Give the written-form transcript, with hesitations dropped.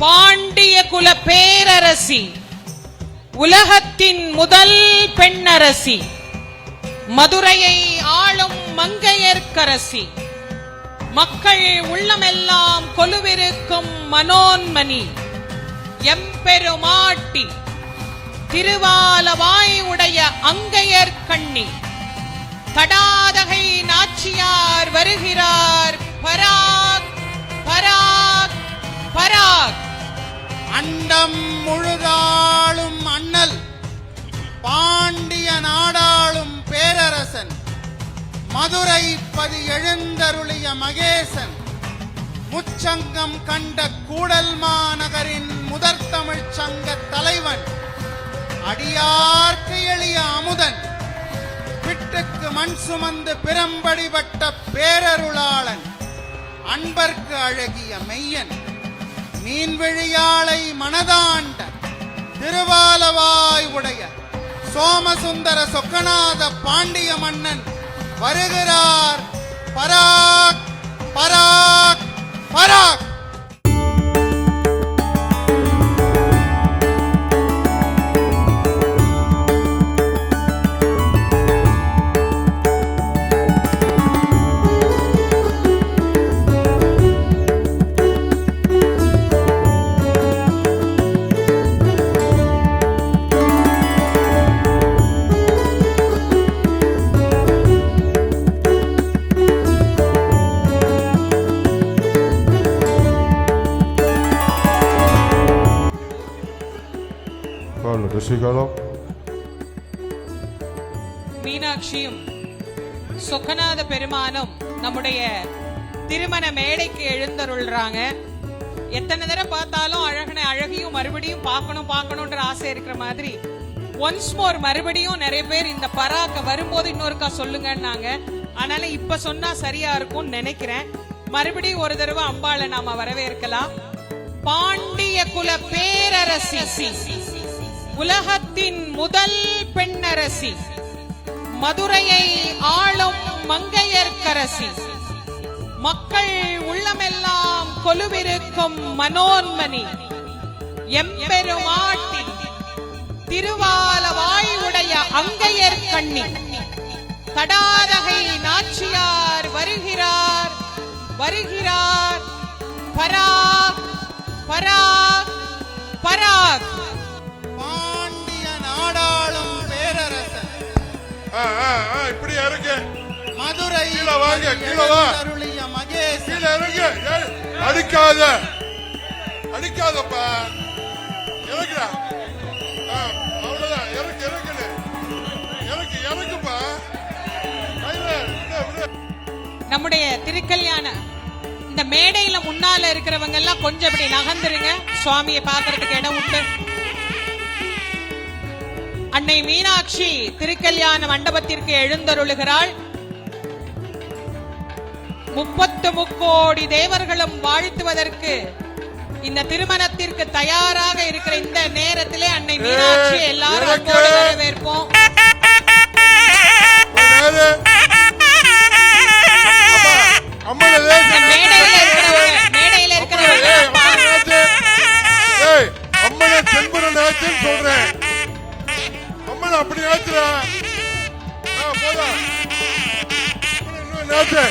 பாண்டிய குல பேரரசி, உலகத்தின் முதல் பெண்ணரசி, மதுரையை ஆளும் மங்கையர்க்கரசி, மக்கள் உள்ளமெல்லாம் கொலுவிருக்கும் மனோன்மணி, எம்பெருமாட்டி, திருவாலவாய் உடைய அங்கையர் கண்ணி, தடாதகை நாச்சியார் வருகிறார். பராக் பராக் பராக். அண்டம் முழுதாளும் அண்ணல், பாண்டிய நாடாளும் பேரரசன், மதுரை பதி எழுந்தருளிய மகேசன், முச்சங்கம் கண்ட கூடல் மாநகரின் முதற் தமிழ்ச் சங்க தலைவன், அடியார்க்கு எளிய அமுதன், பிட்டுக்கு மண் சுமந்து பிறம்படிபட்ட பேரருளாளன், அன்பர்க்கு அழகிய மெய்யன், மீன்விழியாளை மனதாண்ட திருவாலவாய் உடைய சோமசுந்தர சொக்கநாத பாண்டிய மன்னன் வருகிறார். பராக் பராக் பராக். மீனாட்சியும் சொக்கநாத பெருமானும் நம்முடைய திருமண மேடைக்கு எழுந்தருள்றாங்க. எத்தனை தடவை பார்த்தாலும் அழகியும் மறுபடியும் பார்க்கணும்ன்ற ஆசை இருக்கிற மாதிரி ஒன்ஸ் மோர் மறுபடியும் நிறைய பேர் இந்த பராக்க வரும்போது இன்னொருக்கா சொல்லுங்கன்னாங்க. அதனால இப்ப சொன்னா சரியா இருக்கும்னு நினைக்கிறேன். மறுபடியும் ஒரு தடவை அம்பாளை நாம வரவேற்கலாம். பாண்டிய குல பேரரசி, உலகத்தின் முதல் பெண்ணரசி, மதுரையை ஆளும் மங்கையர்க்கரசி, மக்கள் உள்ளமெல்லாம் கொலுவிருக்கும் மனோன்மணி, எம்பெருமாட்டி, திருவாலவாய் உடைய அங்கையர் கண்ணி, தடாதகை நாச்சியார் வருகிறார். வருகிறார். பராக் பராக் பராக். பாண்டிய நாடாளும் பேரரசன், இப்படி இருக்கு. மதுரை அருளிய மகேசன், அடிக்காத அடிக்காதப்பா, இறக்குடா. அவ்வளவுதான், இறக்குப்பா. நம்முடைய திருக்கல்யாண இந்த மேடையில முன்னால இருக்கிறவங்க எல்லாம் கொஞ்சம் இப்படி நகர்ந்துருங்க, சுவாமியை பார்க்கறதுக்கு இடம் உண்டு. அன்னை மீனாட்சி திருக்கல்யாண மண்டபத்திற்கு எழுந்தருளுகிறாள். 33 கோடி தேவர்களும் வாழ்த்துவதற்கு இந்த திருமணத்திற்கு தயாராக இருக்கிற இந்த நேரத்திலே அன்னை மீனாட்சி எல்லாரும் அன்போடு வரவேற்போம். மேடையில இருக்கிறவங்க அம்மனை தென்புற நேரத்தில் சொல்றேன். அம்மனை அப்படி நேரத்தில் போதா நேரத்தை